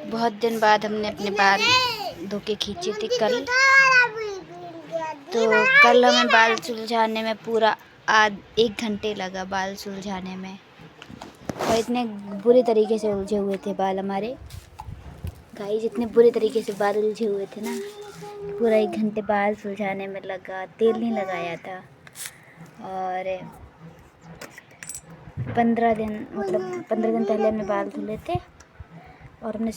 बहुत दिन बाद हमने अपने बाल धो के खींचे थे कल। तो कल हमें बाल सुलझाने में पूरा 1 घंटे लगा बाल सुलझाने में। और इतने बुरे तरीके से उलझे हुए थे बाल हमारे गाइस, इतने बुरे तरीके से बाल उलझे हुए थे ना, पूरा 1 घंटे बाल सुलझाने में लगा। तेल नहीं लगाया था और 15 दिन पहले हमने बाल धुले थे और हमने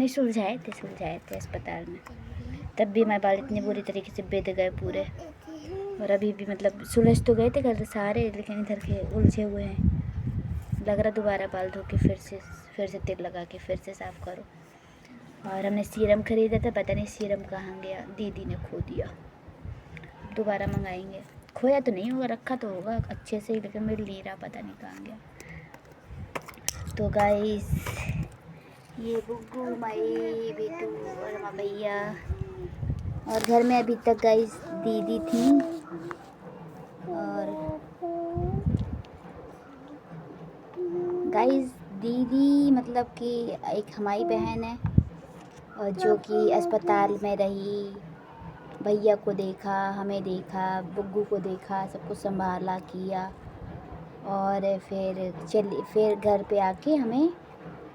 सुलझाए थे अस्पताल में। तब भी हमारे बाल इतने बुरी तरीके से बेद गए पूरे। और अभी भी मतलब सुलझ तो गए थे कल सारे, लेकिन इधर के उलझे हुए हैं। लग रहा दोबारा बाल धो के फिर से तेल लगा के फिर से साफ़ करो। और हमने सीरम खरीदा था, पता नहीं सीरम कहाँ गया, दीदी ने खो दिया। दोबारा मंगाएंगे। खोया तो नहीं होगा, रखा तो होगा अच्छे से, लेकिन मिल नहीं रहा, पता नहीं कहाँ गया। तो गाइस, ये बुग्गू माई बेटू और हमारा भैया, और घर में अभी तक गाइस दीदी थी। और गाइस दीदी मतलब कि एक हमारी बहन है, और जो कि अस्पताल में रही, भैया को देखा, हमें देखा, बुग्गू को देखा, सबको संभाला किया। और फिर घर पे आके हमें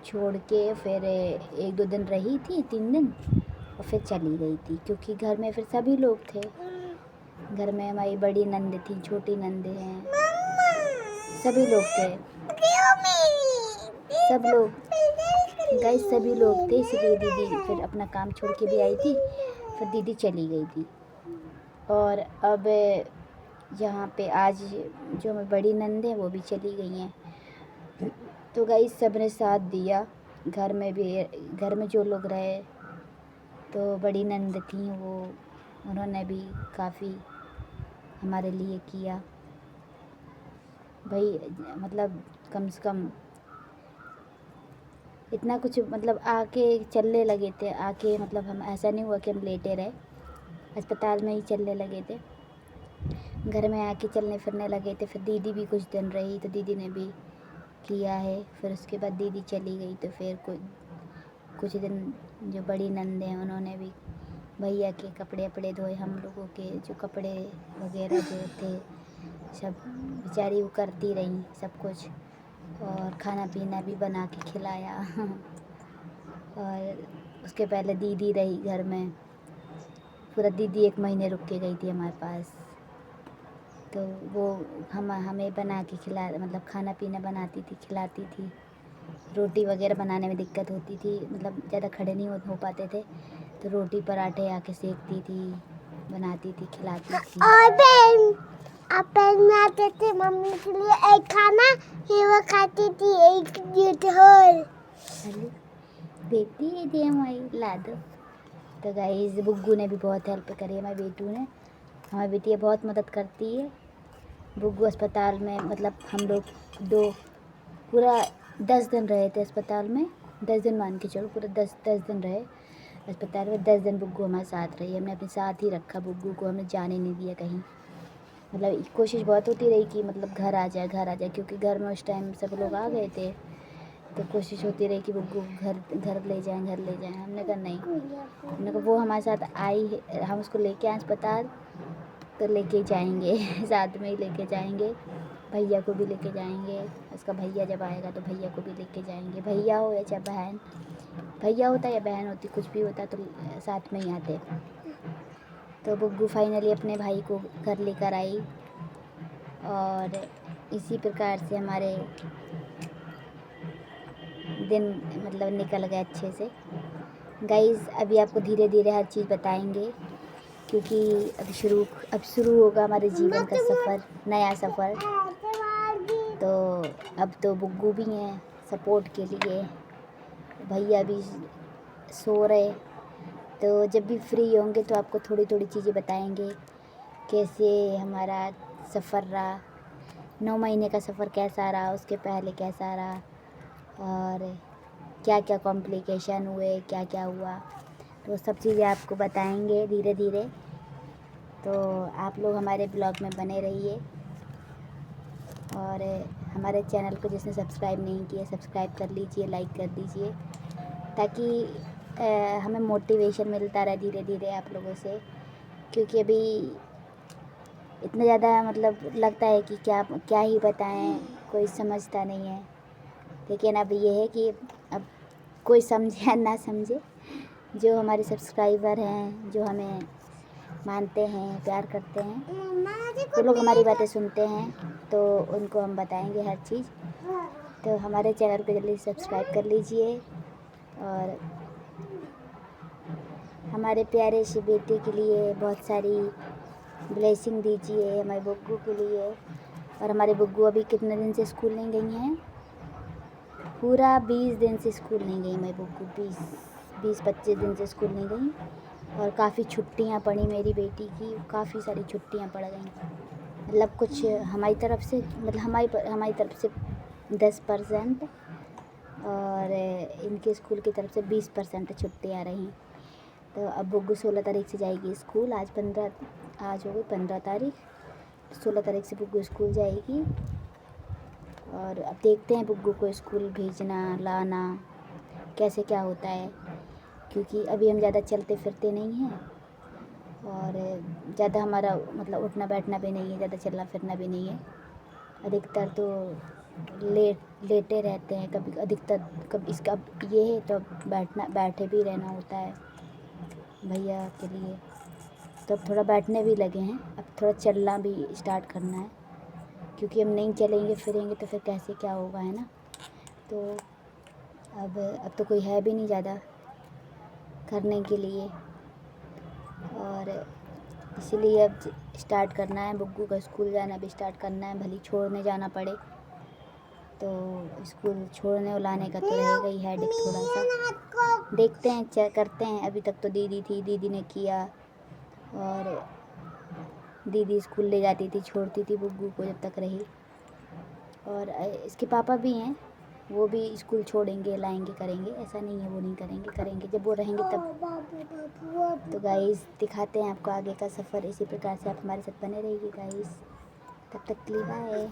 छोड़ के फिर 1-2 दिन रही थी, 3 दिन, और फिर चली गई थी। क्योंकि घर में फिर सभी लोग थे। घर में हमारी बड़ी नंद थी, छोटी नंद हैं, सभी लोग थे, सब लोग गाइस, सभी लोग थे। इसलिए दीदी फिर अपना काम छोड़ के भी आई थी, फिर दीदी चली गई थी। और अब यहाँ पे आज जो हमारी बड़ी नंद है वो भी चली गई हैं। तो गाइस सब ने साथ दिया, घर में जो लोग रहे। तो बड़ी नंद थी वो, उन्होंने भी काफ़ी हमारे लिए किया भाई। मतलब कम से कम इतना कुछ, मतलब आके चलने लगे थे, आके मतलब हम ऐसा नहीं हुआ कि हम लेटे रहे, अस्पताल में ही चलने लगे थे। घर में आके चलने फिरने लगे थे। फिर दीदी भी कुछ दिन रही, तो दीदी ने भी किया है। फिर उसके बाद दीदी चली गई, तो फिर कुछ दिन जो बड़ी नंद हैं उन्होंने भी भैया के कपड़े वपड़े धोए, हम लोगों के जो कपड़े वगैरह जो थे सब बेचारी वो करती रही सब कुछ। और खाना पीना भी बना के खिलाया। और उसके पहले दीदी रही घर में, पूरा दीदी 1 महीने रुक के गई थी हमारे पास। तो वो हमें बना के मतलब खाना पीना बनाती थी, खिलाती थी। रोटी वगैरह बनाने में दिक्कत होती थी, मतलब ज़्यादा खड़े नहीं हो पाते थे, तो रोटी पराठे आके सेकती थी, बनाती थी, खिलाती थी। और बनाते थे मम्मी के लिए एक खाना, फिर वो खाती थी एक ढोल। बेटी थी हमारी, ला दो। तो गाइस बुग्गू ने भी बहुत हेल्प करी, हमारे बेटू ने। हमारी बेटी बहुत मदद करती है। बुग्गू अस्पताल में मतलब हम लोग पूरा 10 दिन रहे थे अस्पताल में। 10 दिन मान के चलो, पूरा 10 दिन रहे अस्पताल में। 10 दिन बुग्गू हमारे साथ रही, हमने अपने साथ ही रखा बुग्गू को, हमने जाने नहीं दिया कहीं। मतलब कोशिश बहुत होती रही कि मतलब घर आ जाए, क्योंकि घर में उस टाइम सब लोग आ गए थे। तो कोशिश होती रही कि बुग्गू घर ले जाएं। हमने कहा नहीं, हमने कहा वो हमारे साथ आई है, हम उसको लेके आए अस्पताल तो लेके जाएंगे। साथ में ही लेके जाएंगे, भैया को भी लेके जाएंगे। उसका भैया जब आएगा तो भैया को भी लेके जाएंगे। भैया हो या चाहे बहन, भैया होता या बहन होती, कुछ भी होता तो साथ में ही आते। तो बुग्गू फाइनली अपने भाई को घर लेकर आई। और इसी प्रकार से हमारे दिन मतलब निकल गए अच्छे से। गाइस अभी आपको धीरे धीरे हर चीज़ बताएंगे, क्योंकि अब शुरू होगा हमारे जीवन का सफ़र, नया सफ़र। तो अब तो बुग्गू भी हैं सपोर्ट के लिए, भैया भी सो रहे। तो जब भी फ्री होंगे तो आपको थोड़ी थोड़ी चीज़ें बताएंगे, कैसे हमारा सफ़र रहा, 9 महीने का सफ़र कैसा रहा, उसके पहले कैसा रहा, और क्या क्या कॉम्प्लिकेशन हुए, क्या क्या हुआ। तो सब चीज़ें आपको बताएंगे धीरे धीरे। तो आप लोग हमारे ब्लॉग में बने रहिए और हमारे चैनल को जिसने सब्सक्राइब नहीं किया सब्सक्राइब कर लीजिए, लाइक कर दीजिए, ताकि हमें मोटिवेशन मिलता रहे धीरे धीरे आप लोगों से। क्योंकि अभी इतना ज़्यादा मतलब लगता है कि क्या क्या ही बताएं, कोई समझता नहीं है। लेकिन अब ये है कि अब कोई समझे या ना समझे, जो हमारे सब्सक्राइबर हैं, जो हमें मानते हैं, प्यार करते हैं, वो लोग हमारी बातें सुनते हैं, तो उनको हम बताएंगे हर चीज़। तो हमारे चैनल को जल्दी सब्सक्राइब कर लीजिए और हमारे प्यारे से बेटे के लिए बहुत सारी ब्लेसिंग दीजिए, हमारे बुग्गू के लिए। और हमारे बुग्गू अभी कितने दिन से स्कूल नहीं गई हैं, पूरा 20 दिन से स्कूल नहीं गई मेरी बुग्गू, 20-25 दिन से स्कूल नहीं गई। और काफ़ी छुट्टियां पड़ी मेरी बेटी की, काफ़ी सारी छुट्टियां पड़ गई। मतलब कुछ हमारी तरफ से, मतलब हमारी तरफ से 10% और इनके स्कूल की तरफ से 20% छुट्टियाँ रही। तो अब बुग्गू 16 तारीख से जाएगी स्कूल। आज हो गई 15 तारीख, 16 तारीख से बुग्गू स्कूल जाएगी। और अब देखते हैं बुग्गू को स्कूल भेजना लाना कैसे क्या होता है, क्योंकि अभी हम ज़्यादा चलते फिरते नहीं हैं और ज़्यादा हमारा मतलब उठना बैठना भी नहीं है, ज़्यादा चलना फिरना भी नहीं है। अधिकतर तो लेटे रहते हैं, कभी अधिकतर कभी इसका ये है तो बैठे भी रहना होता है भैया के लिए। तो अब थोड़ा बैठने भी लगे हैं, अब थोड़ा चलना भी स्टार्ट करना है, क्योंकि हम नहीं चलेंगे फिरेंगे तो फिर कैसे क्या होगा, है ना। तो अब तो कोई है भी नहीं ज़्यादा करने के लिए, और इसलिए अब स्टार्ट करना है। बुग्गू का स्कूल जाना भी स्टार्ट करना है, भले छोड़ने जाना पड़े तो स्कूल छोड़ने और लाने का तो रहेगा ही हेडेक थोड़ा सा। देखते हैं, चेक करते हैं। अभी तक तो दीदी थी, दीदी ने किया, और दीदी स्कूल ले जाती थी, छोड़ती थी बुग्गू को जब तक रही। और इसके पापा भी हैं, वो भी स्कूल छोड़ेंगे लाएंगे करेंगे, ऐसा नहीं है वो नहीं करेंगे, करेंगे जब वो रहेंगे तब। तो गाइस दिखाते हैं आपको आगे का सफ़र, इसी प्रकार से आप हमारे साथ बने रहिए गाइस। तब तक के लिए बाय।